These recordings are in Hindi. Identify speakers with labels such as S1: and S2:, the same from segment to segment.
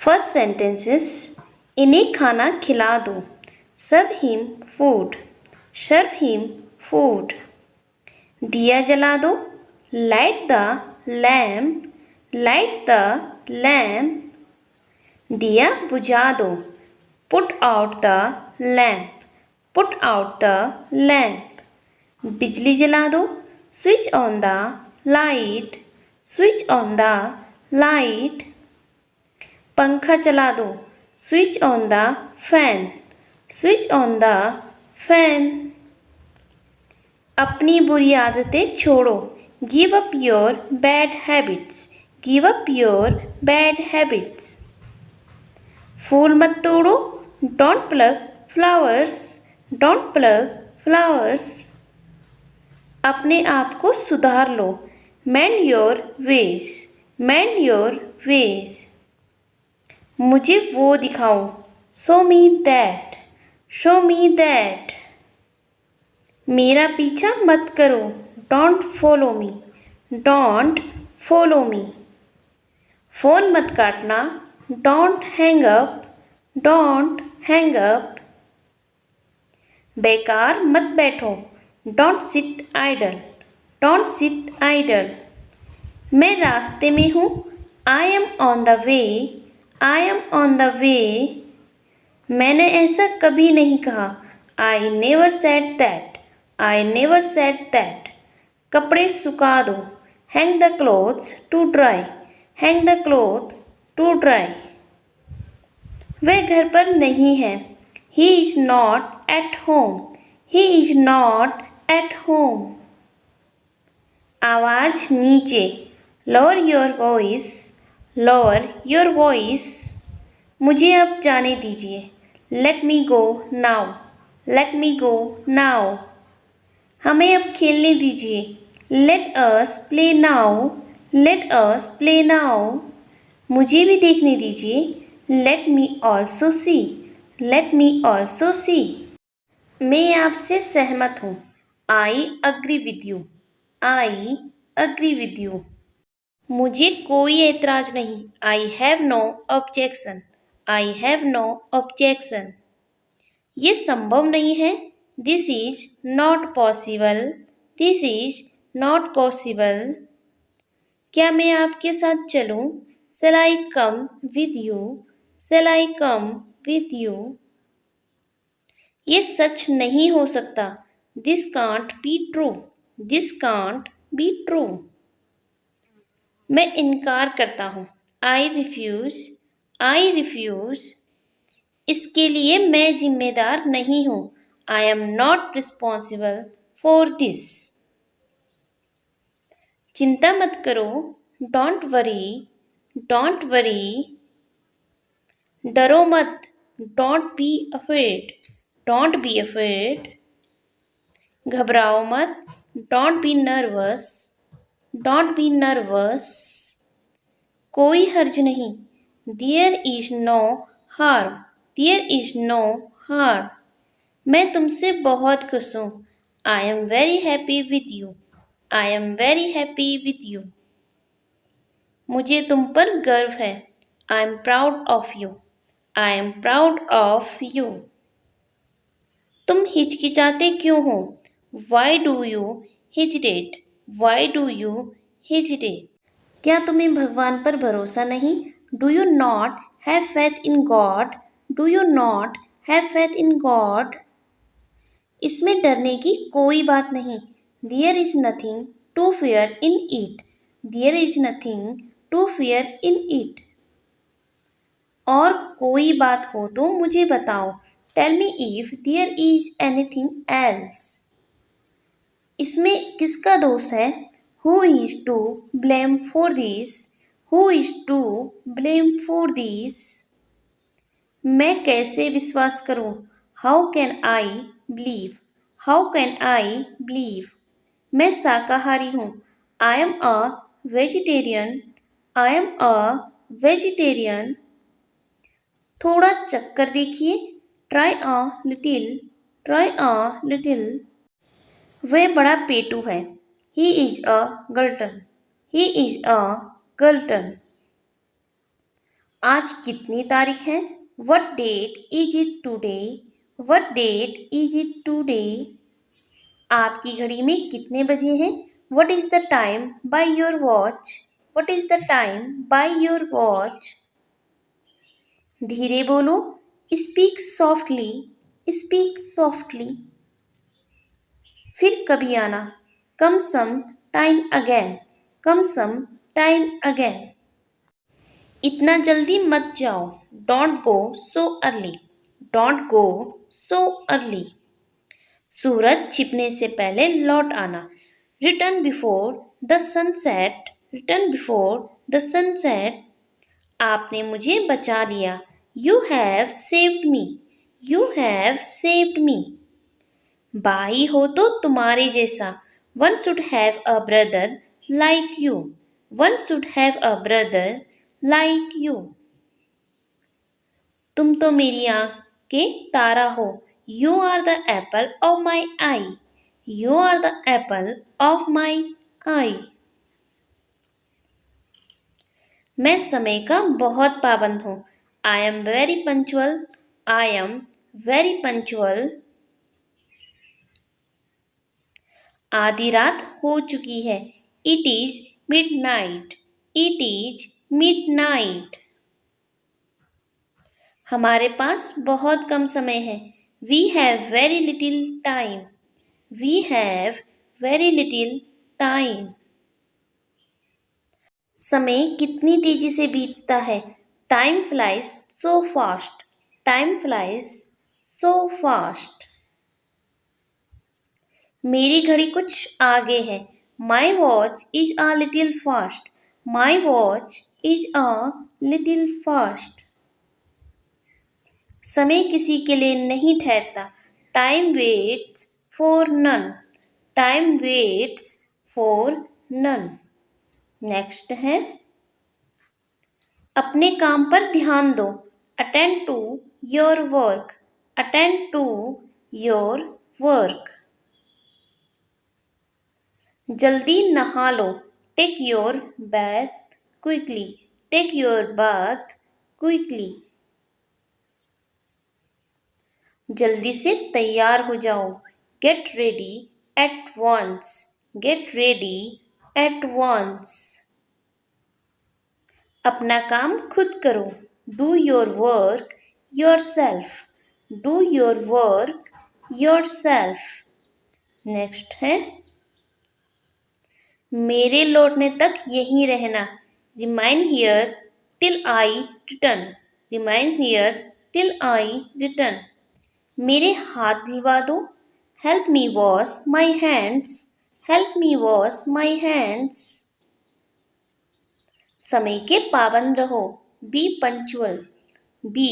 S1: फर्स्ट सेंटेंसेस, इन्हें खाना खिला दो, serve him food, serve him food. दिया जला दो, light the lamp, light the lamp. दिया बुझा दो, put out the lamp, put out the lamp. बिजली जला दो, switch on the light, switch on the light. पंखा चला दो, switch on the fan, switch on the fan. अपनी बुरी आदतें छोड़ो, give up your bad habits, give up your bad habits. फूल मत तोड़ो, don't plug flowers, don't plug flowers. अपने आप को सुधार लो, mend your ways, mend your ways. मुझे वो दिखाओ, show me that, show me that. मेरा पीछा मत करो, don't follow me, don't follow me. Phone मत काटना, don't hang up, don't hang up. बेकार मत बैठो, don't sit idle, don't sit idle. मैं रास्ते में हूँ, I am on the way, I am on the way. मैंने ऐसा कभी नहीं कहा, I never said that, I never said that. कपड़े सुखा दो, hang the clothes to dry, hang the clothes to dry. वह घर पर नहीं है, he is not at home, he is not at home. आवाज़ नीचे, lower your voice, lower your voice. मुझे अब जाने दीजिए, let me go now, let me go now. हमें अब खेलने दीजिए, let us play now, let us play now. मुझे भी देखने दीजिए, let me also see, let me also see. मैं आपसे सहमत हूँ, I agree with you, I agree with you. मुझे कोई ऐतराज नहीं, I have no objection, I have no objection. ये संभव नहीं है, this is not possible, this is not possible. क्या मैं आपके साथ चलूं? Shall I come with you? Shall I come with you? ये सच नहीं हो सकता, This can't be true, This can't be true। मैं इनकार करता हूँ, I refuse, I refuse। इसके लिए मैं जिम्मेदार नहीं हूँ, I am not responsible for this। चिंता मत करो, Don't worry, डोंट वरी। डरो मत, don't be afraid, don't be afraid. घबराओ मत, don't be nervous, don't be nervous. कोई हर्ज नहीं, there is no harm, there is no harm. मैं तुमसे बहुत खुश हूँ, I am very happy with you, I am very happy with you. मुझे तुम पर गर्व है, I am proud of you, I am proud of you. तुम हिचकिचाते क्यों हो, why do you hesitate, Y do you hesitate. क्या तुम्हें भगवान पर भरोसा नहीं, do you not have faith in God, do you not have faith in God. इसमें डरने की कोई बात नहीं, there is nothing to fear in it, there is nothing to fear in it. और कोई बात हो तो मुझे बताओ, tell me if there is anything else. इसमें किसका दोष है, who is to blame for this, who is to blame for this. मैं कैसे विश्वास करूं, how can I believe, how can I believe. मैं शाकाहारी हूँ, I am a vegetarian, I am a vegetarian. थोड़ा चक्कर देखिए, try a little, try a little. वह बड़ा पेटू है, he is a गल्टन, he is a गल्टन। आज कितनी तारीख है? What date is it today? What date is it today? आपकी घड़ी में कितने बजे हैं? What is the time by your watch? What is the time by your watch? धीरे बोलो. Speak softly. Speak softly. फिर कभी आना. Come some time again. Come some time again. इतना जल्दी मत जाओ. Don't go so early. Don't go so early. सूरज छिपने से पहले लौट आना. Return before the sunset. Return before the sunset. आपने मुझे बचा लिया. You have saved me. You have saved me. भाई हो तो तुम्हारे जैसा. One should have a brother like you. One should have a brother like you. तुम तो मेरी आँख के तारा हो. You are the apple of my eye. You are the apple of my eye. मैं समय का बहुत पाबंद हूँ. I am very punctual. I am very punctual. आधी रात हो चुकी है. It is midnight. It is midnight. हमारे पास बहुत कम समय है. We have very little time. We have very little time. समय कितनी तेजी से बीतता है. Time flies so fast. Time flies so fast. मेरी घड़ी कुछ आगे है. My watch is a little fast. My watch is a little fast. समय किसी के लिए नहीं ठहरता. Time waits for none. Time waits for none. Next है. अपने काम पर ध्यान दो. Attend to your work. Attend to your work. जल्दी नहा लो. Take your bath quickly. Take your bath quickly. जल्दी से तैयार हो जाओ. Get ready at once. Get ready at once. अपना काम खुद करो. Do your work yourself. Do your work yourself. Next है. मेरे लौटने तक यहीं रहना. Remain here till I return. Remain here till I return. मेरे हाथ धुलवा दो. Help me wash my hands. Help me wash my hands. समय के पाबंद रहो. Be punctual. Be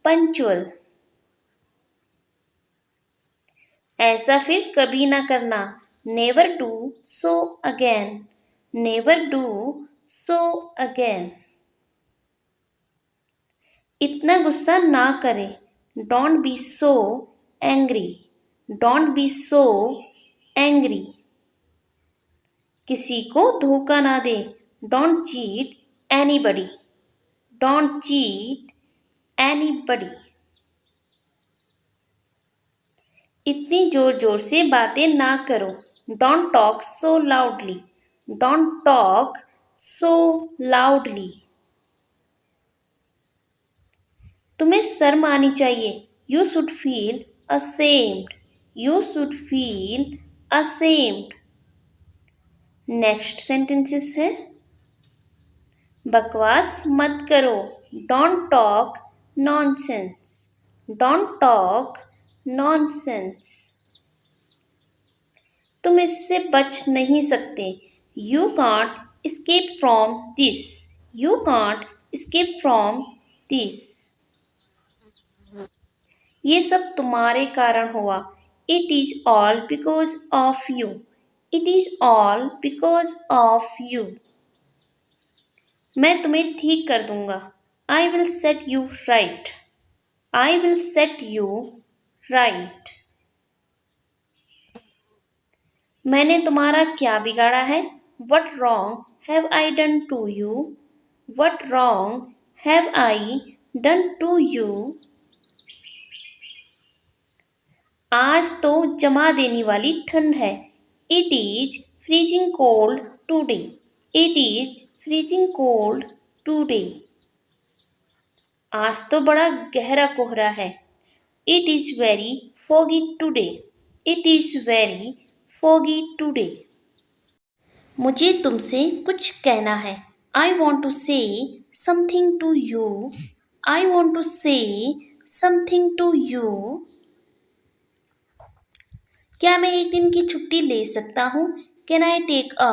S1: punctual. ऐसा फिर कभी ना करना. Never do so again. Never do so again. इतना गुस्सा ना करें. Don't be so angry. Don't be so angry. किसी को धोखा ना दे. Don't cheat anybody. Don't cheat anybody. इतनी जोर जोर से बातें ना करो. Don't talk so loudly. Don't talk so loudly. तुम्हें शर्म आनी चाहिए. You should feel ashamed. You should feel ashamed. Next sentences है. बकवास मत करो. Don't talk nonsense. Don't talk nonsense. तुम इससे बच नहीं सकते. You can't escape from this. You can't escape from this. ये सब तुम्हारे कारण हुआ. It is all because of you. It is all because of you. मैं तुम्हें ठीक कर दूंगा. I will set you right. I will set you right. मैंने तुम्हारा क्या बिगाड़ा है? What wrong have I done to you? What wrong have I done to you? आज तो जमा देने वाली ठंड है। It is freezing cold today. It is freezing cold today. आज तो बड़ा गहरा कोहरा है। It is very foggy today. It is very foggy today. मुझे तुमसे कुछ कहना है। I want to say something to you. I want to say something to you. क्या मैं एक दिन की छुट्टी ले सकता हूँ? Can I take a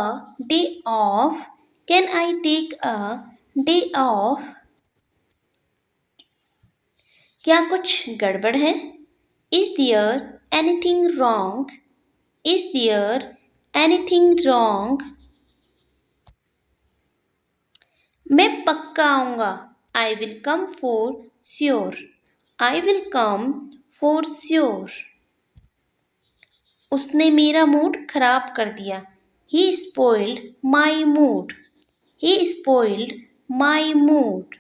S1: day off? Can I take a day off? क्या कुछ गड़बड़ है? Is there anything wrong? Is there anything wrong? मैं पक्का आऊँगा। I will come for sure. I will come for sure. उसने मेरा मूड खराब कर दिया। He spoiled my mood. He spoiled my mood.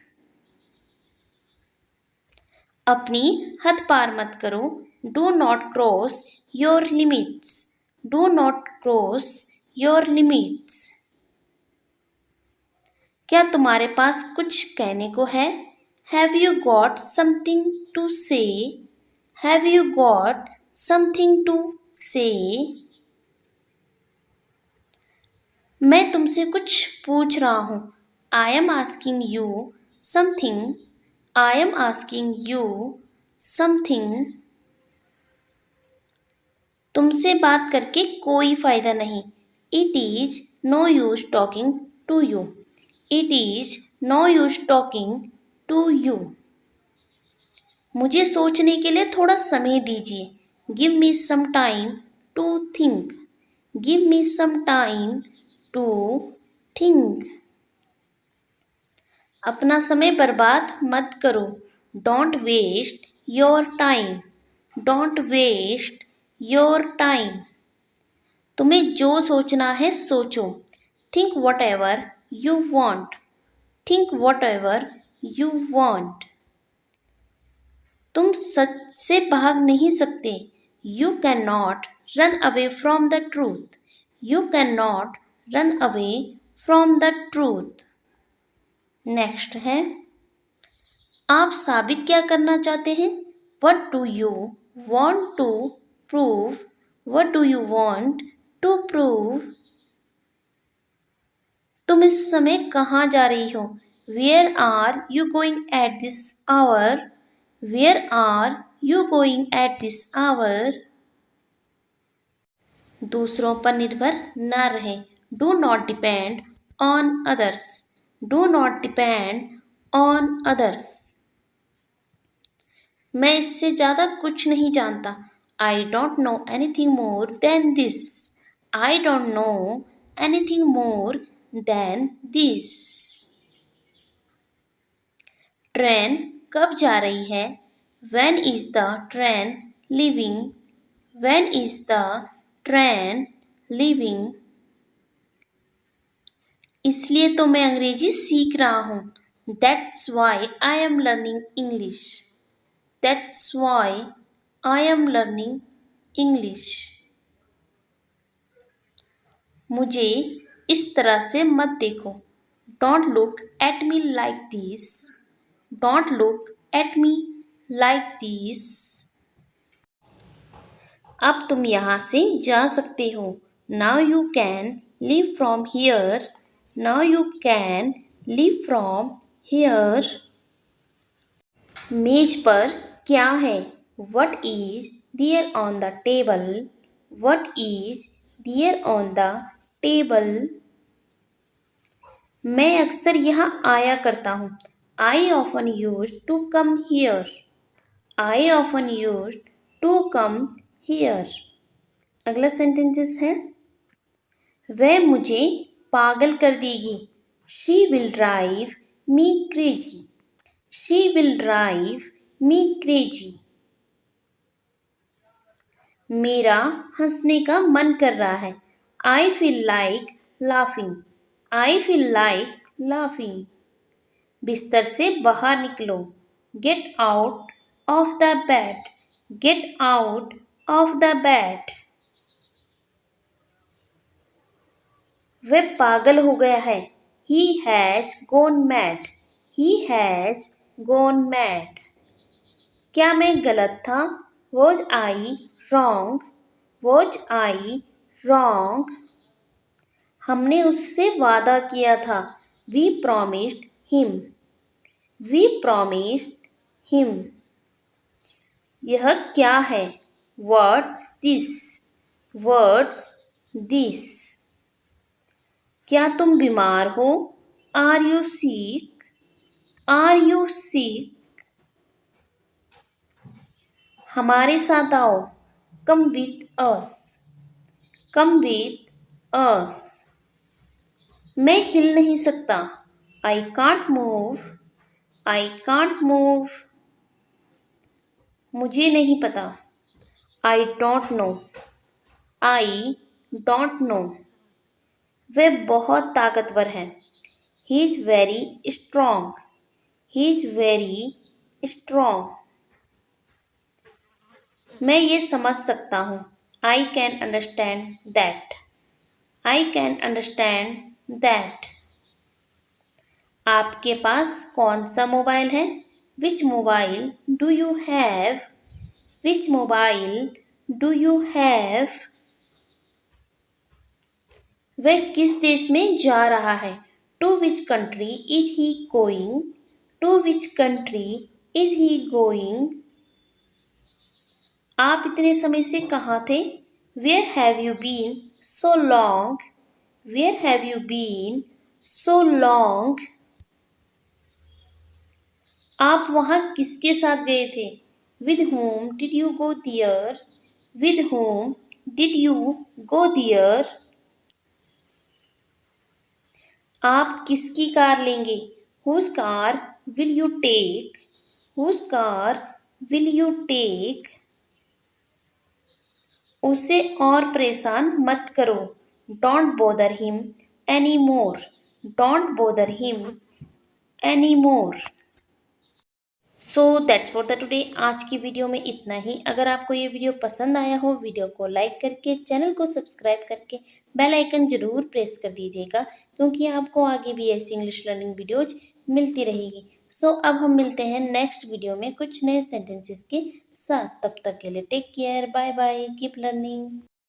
S1: अपनी हद पार मत करो। Do not cross your limits. Do not cross your limits. क्या तुम्हारे पास कुछ कहने को है? Have you got something to say? Have you got something to say? मैं तुमसे कुछ पूछ रहा हूँ। I am asking you something. I am asking you something. तुमसे बात करके कोई फ़ायदा नहीं। It is no use talking to you. It is no use talking to you. मुझे सोचने के लिए थोड़ा समय दीजिए। Give me some time to think. Give me some time to think. अपना समय बर्बाद मत करो। Don't waste your time. Don't waste your time. तुम्हें जो सोचना है सोचो। Think whatever you want. Think whatever you want. तुम सच से भाग नहीं सकते। You cannot run away from the truth. You cannot run away from the truth. Next है, आप साबित क्या करना चाहते हैं? What do you want to prove? What do you want to prove? तुम इस समय कहाँ जा रही हो? Where are you going at this hour? Where are you going at this hour? दूसरों पर निर्भर न रहे। Do not depend on others. Do not depend on others. मैं इससे ज़्यादा कुछ नहीं जानता। I don't know anything more than this. I don't know anything more than this. Train कब जा रही है? When is the train leaving? When is the train leaving? इसलिए तो मैं अंग्रेजी सीख रहा हूँ। That's why I am learning English. That's why I am learning English. मुझे इस तरह से मत देखो। Don't look at me like this. Don't look at me like this. अब तुम यहाँ से जा सकते हो। Now you can leave from here. Now you can leave from here. मेज पर क्या है? What is there on the table? What is there on the table? मैं अक्सर यहाँ आया करता हूँ। I often used to come here. I often used to come here. अगला सेंटेंसेस है, वह मुझे पागल कर देगी। She will drive me crazy. She will drive me crazy. मेरा हंसने का मन कर रहा है। I feel like laughing. I feel like laughing. बिस्तर से बाहर निकलो। Get out of the bed. Get out of the bed. वह पागल हो गया है। He has gone mad. He has gone mad. क्या मैं गलत था? Was I wrong? Was I wrong? हमने उससे वादा किया था। We promised him. We promised him. यह क्या है? What's this? What's this? क्या तुम बीमार हो? Are you sick? Are you sick? हमारे साथ आओ। Come with us. Come with us. मैं हिल नहीं सकता। I can't move. I can't move. मुझे नहीं पता। I don't know. I don't know. वह बहुत ताकतवर है। He is very strong. He is very strong. मैं ये समझ सकता हूँ। I can understand that. I can understand that. आपके पास कौन सा मोबाइल है? Which mobile do you have? Which mobile do you have? वह किस देश में जा रहा है? To which country is he going? To which country is he going? आप इतने समय से कहाँ थे? Where have you been so long? Where have you been so long? आप वहाँ किसके साथ गए थे? With whom did you go there? With whom did you go there? आप किसकी कार लेंगे? Whose car will you take? Whose car will you take? उसे और परेशान मत करो। Don't bother him anymore. Don't bother him anymore. So that's for the today. आज की वीडियो में इतना ही। अगर आपको ये वीडियो पसंद आया हो, वीडियो को लाइक करके चैनल को सब्सक्राइब करके बेल आइकन जरूर प्रेस कर दीजिएगा, क्योंकि आपको आगे भी ऐसी इंग्लिश लर्निंग वीडियोज मिलती रहेगी। सो अब हम मिलते हैं नेक्स्ट वीडियो में कुछ नए सेंटेंसेस के साथ। तब तक के लिए take care, bye bye, keep learning.